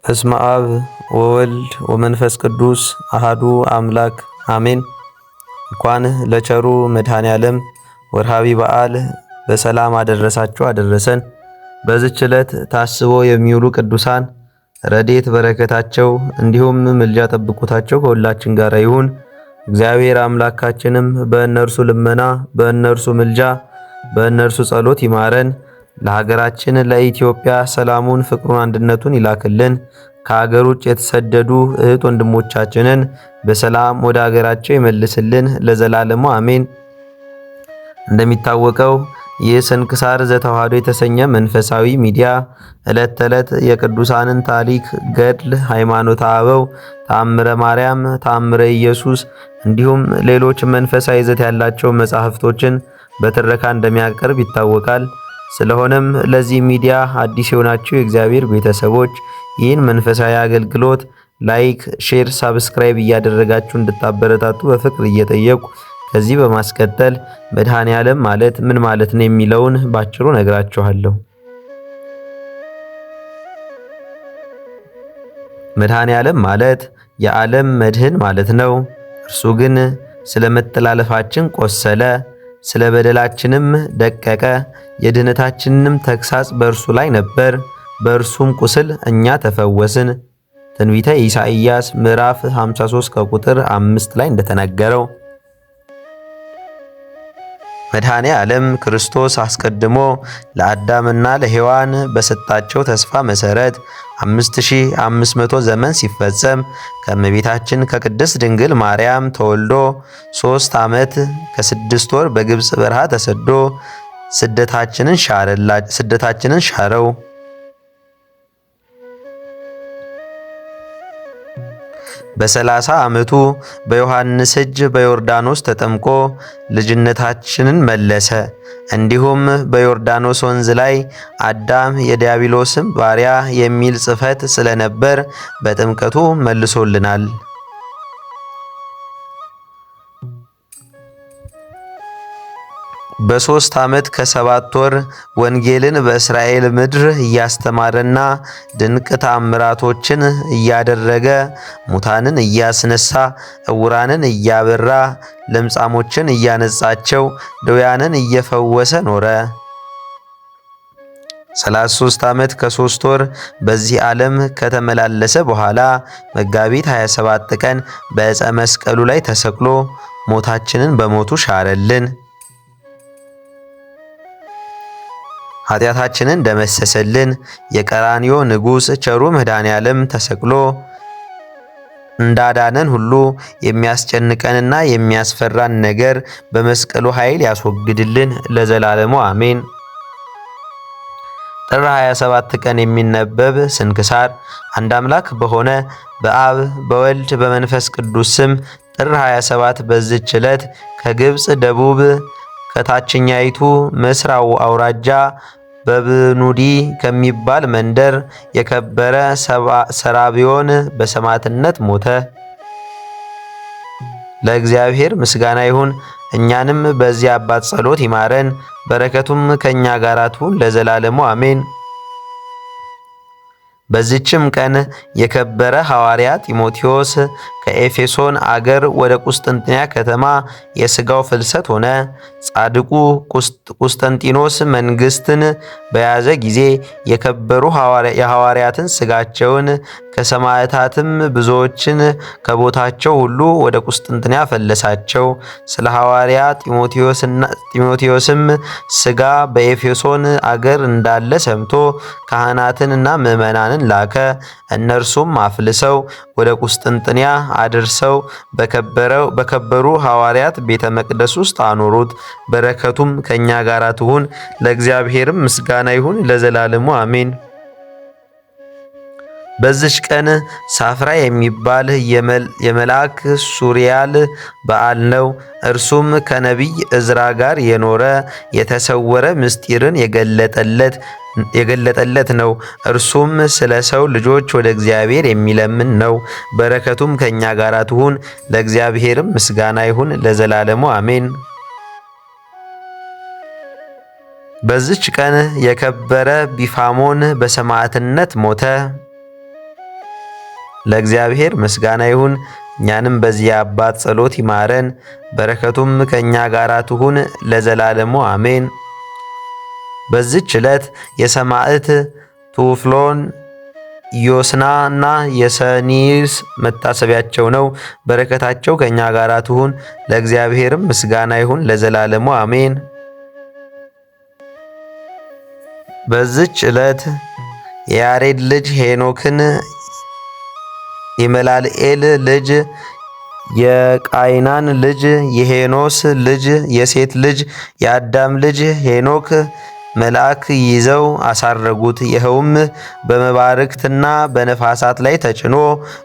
በስመ አብ ወወልድ ወመንፈስ ቅዱስ አሃዱ አምላክ አሜን። እንኳን ለቸሩ መድኃኔ ዓለም ወርሃዊ በዓል በሰላም አደረሳችሁ አደረሰን። በዚህች ዕለት ታስቦ የሚውሉ ቅዱሳን ረድኤት በረከታቸው እንዲሁም ምልጃ ጠብቆታቸው ከሁላችን ጋር ይሁን። እግዚአብሔር አምላካችንም በእነርሱ ልመና፣ በእነርሱ ምልጃ፣ በእነርሱ ጸሎት ይማረን። ለሀገራችን ለኢትዮጵያ ሰላሙን፣ ፍቅሩን፣ አንድነቱን ይላክልን። ከሀገር ውጭ የተሰደዱ እህት ወንድሞቻችንን በሰላም ወደ ሀገራቸው ይመልስልን ለዘላለሙ አሜን። እንደሚታወቀው ይህ ስንክሳር ዘተዋሕዶ የተሰኘ መንፈሳዊ ሚዲያ ዕለት ተዕለት የቅዱሳንን ታሪክ፣ ገድል፣ ሃይማኖተ አበው፣ ተአምረ ማርያም፣ ተአምረ ኢየሱስ እንዲሁም ሌሎች መንፈሳዊ ይዘት ያላቸው መጻሕፍቶችን በትረካ እንደሚያቀርብ ይታወቃል። ስለሆነም ለዚህ ሚዲያ አዲስ የሆናችሁ የእግዚአብሔር ቤተሰቦች ይህን መንፈሳዊ አገልግሎት ላይክ፣ ሼር፣ ሳብስክራይብ እያደረጋችሁ እንድታበረታቱ በፍቅር እየጠየቁ ከዚህ በማስቀጠል መድኃኔ ዓለም ማለት ምን ማለት ነው የሚለውን ባጭሩ ነግራችኋለሁ። መድኃኔ ዓለም ማለት የዓለም መድህን ማለት ነው። እርሱ ግን ስለ መተላለፋችን ቆሰለ፣ ስለ በደላችንም ደቀቀ፣ የድህነታችንንም ተግሳጽ በእርሱ ላይ ነበር፣ በእርሱም ቁስል እኛ ተፈወስን። ትንቢተ ኢሳይያስ ምዕራፍ 53 ከቁጥር 5 ላይ እንደተነገረው መድኃኔ ዓለም ክርስቶስ አስቀድሞ ለአዳምና ለሔዋን በሰጣቸው ተስፋ መሰረት 5500 ዘመን ሲፈጸም ከእመቤታችን ከቅድስት ድንግል ማርያም ተወልዶ 3 ዓመት ከ6 ወር በግብፅ በረሃ ተሰዶ ስደታችንን ሻረው። በ30 ዓመቱ በዮሐንስ እጅ በዮርዳኖስ ተጠምቆ ልጅነታችንን መለሰ። እንዲሁም በዮርዳኖስ ወንዝ ላይ አዳም የዲያብሎስም ባሪያ የሚል ጽሕፈት ስለነበር በጥምቀቱ መልሶልናል። በ3 ዓመት ከ7 ወር ወንጌልን በእስራኤል ምድር እያስተማረና ድንቅ ተአምራቶችን እያደረገ ሙታንን እያስነሳ ዕውራንን እያበራ ለምጻሞችን እያነጻቸው ድውያንን እየፈወሰ ኖረ። 33 ዓመት ከ3 ወር በዚህ ዓለም ከተመላለሰ በኋላ መጋቢት 27 ቀን በዕፀ መስቀሉ ላይ ተሰቅሎ ሞታችንን በሞቱ ሻረልን። ኃጢአታችንን ደመሰሰልን። የቀራንዮ ንጉሥ ቸሩ መድኃኔ ዓለም ተሰቅሎ እንዳዳነን ሁሉ የሚያስጨንቀንና የሚያስፈራን ነገር በመስቀሉ ኃይል ያስወግድልን ለዘላለሙ አሜን። ጥር 27 ቀን የሚነበብ ስንክሳር አንድ አምላክ በሆነ በአብ በወልድ በመንፈስ ቅዱስ ስም ጥር 27 በዚች ዕለት ከግብፅ ደቡብ ከታችኛይቱ ምስር አውራጃ በብኑዲ ከሚባል መንደር የከበረ ሰራቢዮን በሰማዕትነት ሞተ። ለእግዚአብሔር ምስጋና ይሁን። እኛንም በዚህ አባት ጸሎት ይማረን፣ በረከቱም ከእኛ ጋር ትሁን ለዘላለሙ አሜን። በዚችም ቀን የከበረ ሐዋርያ ጢሞቴዎስ ከኤፌሶን አገር ወደ ቁስጥንጥንያ ከተማ የሥጋው ፍልሰት ሆነ። ጻድቁ ቁስጠንጢኖስ መንግሥትን በያዘ ጊዜ የከበሩ የሐዋርያትን ሥጋቸውን ከሰማዕታትም ብዙዎችን ከቦታቸው ሁሉ ወደ ቁስጥንጥንያ ፈለሳቸው። ስለ ሐዋርያ ጢሞቴዎስም ሥጋ በኤፌሶን አገር እንዳለ ሰምቶ ካህናትንና ምዕመናንን ላከ። እነርሱም አፍልሰው ወደ ቁስጥንጥንያ አድርሰው በከበሩ ሐዋርያት ቤተ መቅደስ ውስጥ አኖሩት። በረከቱም ከእኛ ጋር ትሁን። ለእግዚአብሔርም ምስጋና ይሁን ለዘላለሙ አሜን። በዚች ቀን ሳፍራ የሚባል የመልአክ ሱሪያል በዓል ነው። እርሱም ከነቢይ ዕዝራ ጋር የኖረ የተሰወረ ምስጢርን የገለጠለት ነው። እርሱም ስለ ሰው ልጆች ወደ እግዚአብሔር የሚለምን ነው። በረከቱም ከእኛ ጋር ትሁን። ለእግዚአብሔርም ምስጋና ይሁን ለዘላለሙ አሜን። በዚች ቀን የከበረ ቢፋሞን በሰማዕትነት ሞተ። ለእግዚአብሔር ምስጋና ይሁን። እኛንም በዚህ አባት ጸሎት ይማረን፣ በረከቱም ከእኛ ጋር ትሁን ለዘላለሙ አሜን። በዚች ዕለት የሰማዕት ቱፍሎን፣ ዮስና እና የሰኒስ መታሰቢያቸው ነው። በረከታቸው ከእኛ ጋር ትሁን፣ ለእግዚአብሔርም ምስጋና ይሁን ለዘላለሙ አሜን። በዚች ዕለት የያሬድ ልጅ ሄኖክን፣ የመላልኤል ልጅ የቃይናን ልጅ የሄኖስ ልጅ የሴት ልጅ የአዳም ልጅ ሄኖክ መልአክ ይዘው አሳረጉት። ይኸውም በመባርክትና በነፋሳት ላይ ተጭኖ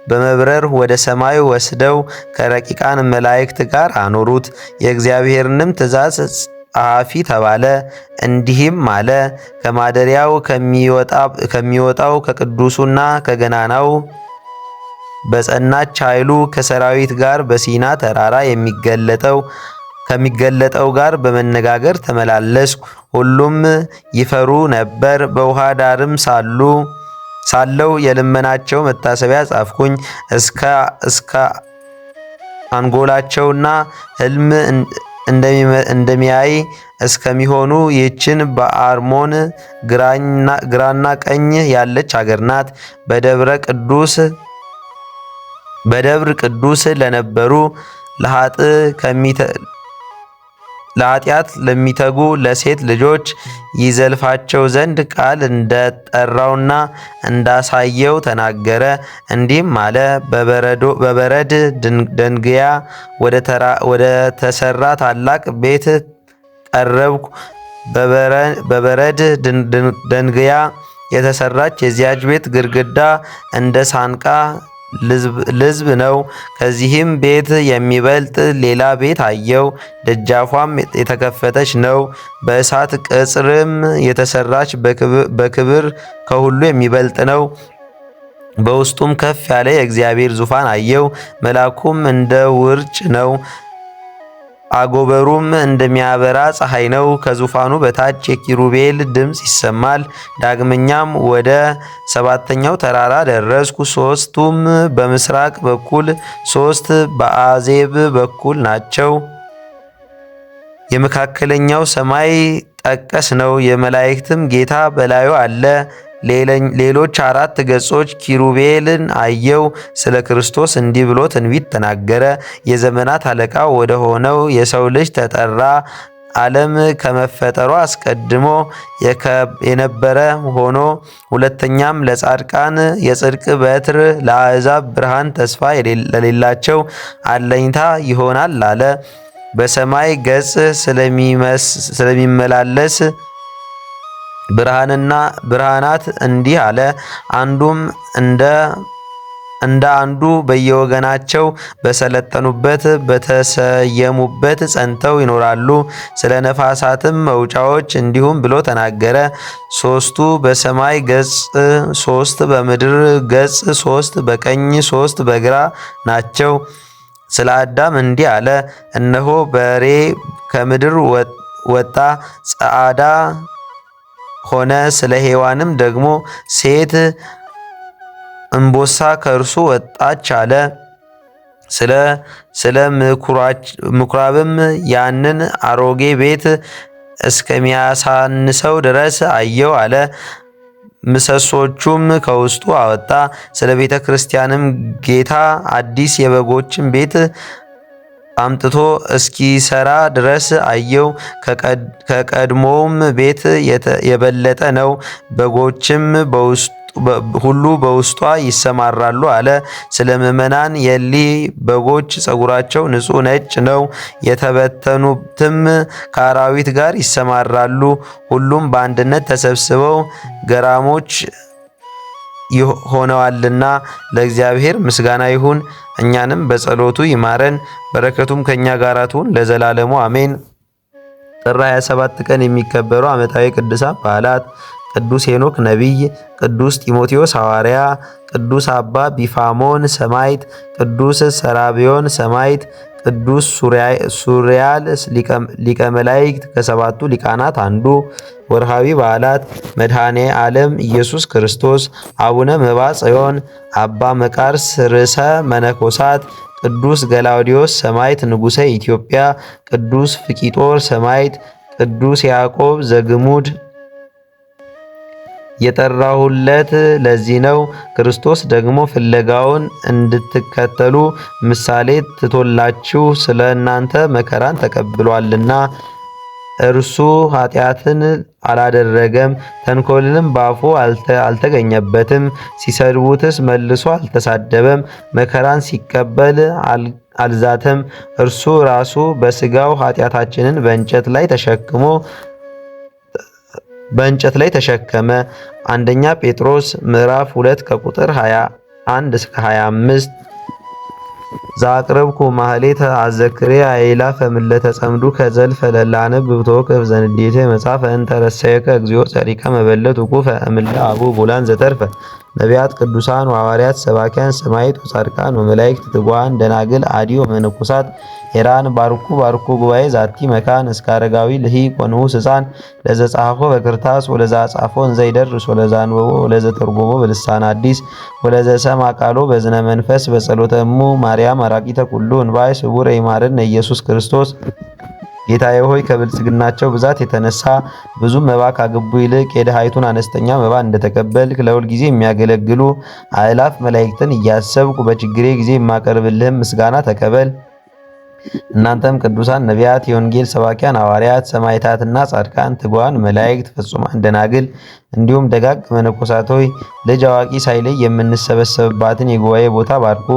በመብረር ወደ ሰማይ ወስደው ከረቂቃን መላእክት ጋር አኖሩት። የእግዚአብሔርንም ትእዛዝ ጸሐፊ ተባለ። እንዲህም አለ። ከማደሪያው ከሚወጣው ከቅዱሱና ከገናናው በጸናች ኃይሉ ከሰራዊት ጋር በሲና ተራራ ከሚገለጠው ጋር በመነጋገር ተመላለስኩ። ሁሉም ይፈሩ ነበር። በውሃ ዳርም ሳለው የልመናቸው መታሰቢያ ጻፍኩኝ። እስከ አንጎላቸውና ሕልም እንደሚያይ እስከሚሆኑ ይህችን በአርሞን ግራና ቀኝ ያለች አገር ናት። በደብር ቅዱስ ለነበሩ ለኃጢአት ለሚተጉ ለሴት ልጆች ይዘልፋቸው ዘንድ ቃል እንደጠራውና እንዳሳየው ተናገረ። እንዲህም አለ። በበረድ ደንግያ ወደ ተሰራ ታላቅ ቤት ቀረብኩ። በበረድ ደንግያ የተሰራች የዚያች ቤት ግድግዳ እንደ ሳንቃ ልዝብ ነው። ከዚህም ቤት የሚበልጥ ሌላ ቤት አየው። ደጃፏም የተከፈተች ነው። በእሳት ቅጽርም የተሰራች በክብር ከሁሉ የሚበልጥ ነው። በውስጡም ከፍ ያለ የእግዚአብሔር ዙፋን አየው። መልአኩም እንደ ውርጭ ነው። አጎበሩም እንደሚያበራ ፀሐይ ነው። ከዙፋኑ በታች የኪሩቤል ድምፅ ይሰማል። ዳግመኛም ወደ ሰባተኛው ተራራ ደረስኩ። ሦስቱም በምስራቅ በኩል፣ ሦስት በአዜብ በኩል ናቸው። የመካከለኛው ሰማይ ጠቀስ ነው። የመላእክትም ጌታ በላዩ አለ። ሌሎች 4 ገጾች ኪሩቤልን አየው። ስለ ክርስቶስ እንዲህ ብሎ ትንቢት ተናገረ። የዘመናት አለቃ ወደ ሆነው የሰው ልጅ ተጠራ። ዓለም ከመፈጠሯ አስቀድሞ የነበረ ሆኖ ሁለተኛም ለጻድቃን የጽድቅ በትር ለአሕዛብ ብርሃን ተስፋ ለሌላቸው አለኝታ ይሆናል አለ። በሰማይ ገጽ ስለሚመላለስ ብርሃናት እንዲህ አለ። አንዱም እንደ አንዱ በየወገናቸው በሰለጠኑበት በተሰየሙበት ጸንተው ይኖራሉ። ስለ ነፋሳትም መውጫዎች እንዲሁም ብሎ ተናገረ። 3 በሰማይ ገጽ 3 በምድር ገጽ 3 በቀኝ 3 በግራ ናቸው። ስለ አዳም እንዲህ አለ። እነሆ በሬ ከምድር ወጣ፣ ጸዓዳ ሆነ። ስለ ሔዋንም ደግሞ ሴት እምቦሳ ከእርሱ ወጣች አለ። ስለ ምኩራብም ያንን አሮጌ ቤት እስከሚያሳንሰው ድረስ አየው አለ። ምሰሶቹም ከውስጡ አወጣ። ስለ ቤተ ክርስቲያንም ጌታ አዲስ የበጎችን ቤት አምጥቶ እስኪሰራ ድረስ አየው። ከቀድሞውም ቤት የበለጠ ነው። በጎችም ሁሉ በውስጧ ይሰማራሉ አለ። ስለ ምእመናን የሊ በጎች ጸጉራቸው ንጹሕ ነጭ ነው። የተበተኑትም ከአራዊት ጋር ይሰማራሉ። ሁሉም በአንድነት ተሰብስበው ገራሞች ሆነዋልና ለእግዚአብሔር ምስጋና ይሁን። እኛንም በጸሎቱ ይማረን፣ በረከቱም ከኛ ጋር ትሁን ለዘላለሙ አሜን። ጥር 27 ቀን የሚከበሩ ዓመታዊ ቅዱሳን በዓላት፦ ቅዱስ ሄኖክ ነቢይ፣ ቅዱስ ጢሞቴዎስ ሐዋርያ፣ ቅዱስ አባ ቢፋሞን ሰማዕት፣ ቅዱስ ሰራብዮን ሰማዕት፣ ቅዱስ ሱሪያል ሊቀ መላእክት ከሰባቱ ሊቃናት አንዱ። ወርሃዊ በዓላት መድኃኔ ዓለም ኢየሱስ ክርስቶስ፣ አቡነ መብዓ ጽዮን፣ አባ መቃርስ ርዕሰ መነኮሳት፣ ቅዱስ ገላውዲዮስ ሰማዕት ንጉሠ ኢትዮጵያ፣ ቅዱስ ፍቂጦር ሰማዕት፣ ቅዱስ ያዕቆብ ዘግሙድ። የጠራሁለት ለዚህ ነው። ክርስቶስ ደግሞ ፍለጋውን እንድትከተሉ ምሳሌ ትቶላችሁ ስለ እናንተ መከራን ተቀብሏልና። እርሱ ኃጢአትን አላደረገም፣ ተንኮልንም በአፉ አልተገኘበትም። ሲሰድቡትስ መልሶ አልተሳደበም፣ መከራን ሲቀበል አልዛተም። እርሱ ራሱ በሥጋው ኃጢአታችንን በእንጨት ላይ ተሸከመ። አንደኛ ጴጥሮስ ምዕራፍ 2 ከቁጥር 21 እስከ 25። ዛቅረብኩ ማህሌተ አዘክሬ አይላፈ ምለተ ጸምዱ ከዘልፈ ለላነብ ብብቶ ዘንዴቴ መጻፈ እንተረሰየከ እግዚኦ ጸሪቀ መበለት ውቁፈ እምለ አቡ ቡላን ዘተርፈ ነቢያት ቅዱሳን ወሐዋርያት ሰባኪያን ሰማዕት ወጻድቃን ወመላእክት ትጉሃን ደናግል አዲዮ መነኮሳት ሄራን ባርኩ ጉባኤ ዛቲ መካን እስከ አረጋዊ ልሂቅ ወንዑስ ሕፃን ለዘጻሐፎ በክርታስ ወለዛ ጻፎ እንዘይደርስ ወለዛ አንበቦ ወለዘ ተርጎሞ በልሳን አዲስ ወለዘ ሰማ ቃሎ በዝነ መንፈስ በጸሎተሙ ማርያም አራቂተ ኩሉ እንባይ ስውር ይማረን ኢየሱስ ክርስቶስ። ጌታዬ ሆይ ከብልጽግናቸው ብዛት የተነሳ ብዙ መባ ካገቡ ይልቅ የድሃይቱን አነስተኛ መባ እንደተቀበልክ ለሁል ጊዜ የሚያገለግሉ አእላፍ መላእክትን እያሰብኩ በችግሬ ጊዜ የማቀርብልህም ምስጋና ተቀበል። እናንተም ቅዱሳን ነቢያት፣ የወንጌል ሰባኪያን ሐዋርያት፣ ሰማዕታትና ጻድቃን፣ ትጉሃን መላእክት፣ ፍጹማን ደናግል እንዲሁም ደጋግ መነኮሳት ሆይ ልጅ አዋቂ ሳይለይ የምንሰበሰብባትን የጉባኤ ቦታ ባርኩ።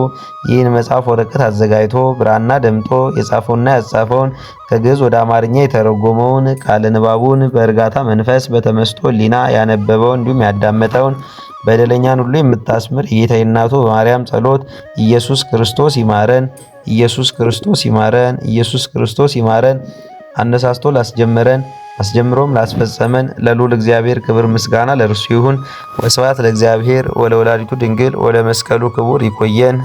ይህን መጽሐፍ ወረቀት አዘጋጅቶ ብራና ደምጦ የጻፈውና ያጻፈውን ከግዕዝ ወደ አማርኛ የተረጎመውን ቃለ ንባቡን በእርጋታ መንፈስ በተመስጦ ሕሊና ያነበበውን እንዲሁም ያዳመጠውን በደለኛን ሁሉ የምታስምር የጌታዬ እናቱ በማርያም ጸሎት ኢየሱስ ክርስቶስ ይማረን። ኢየሱስ ክርስቶስ ይማረን። ኢየሱስ ክርስቶስ ይማረን። አነሳስቶ ላስጀመረን አስጀምሮም ላስፈጸመን ለልዑል እግዚአብሔር ክብር ምስጋና ለእርሱ ይሁን። ወስብሐት ለእግዚአብሔር ወለወላዲቱ ድንግል ወለመስቀሉ ክቡር። ይቆየን።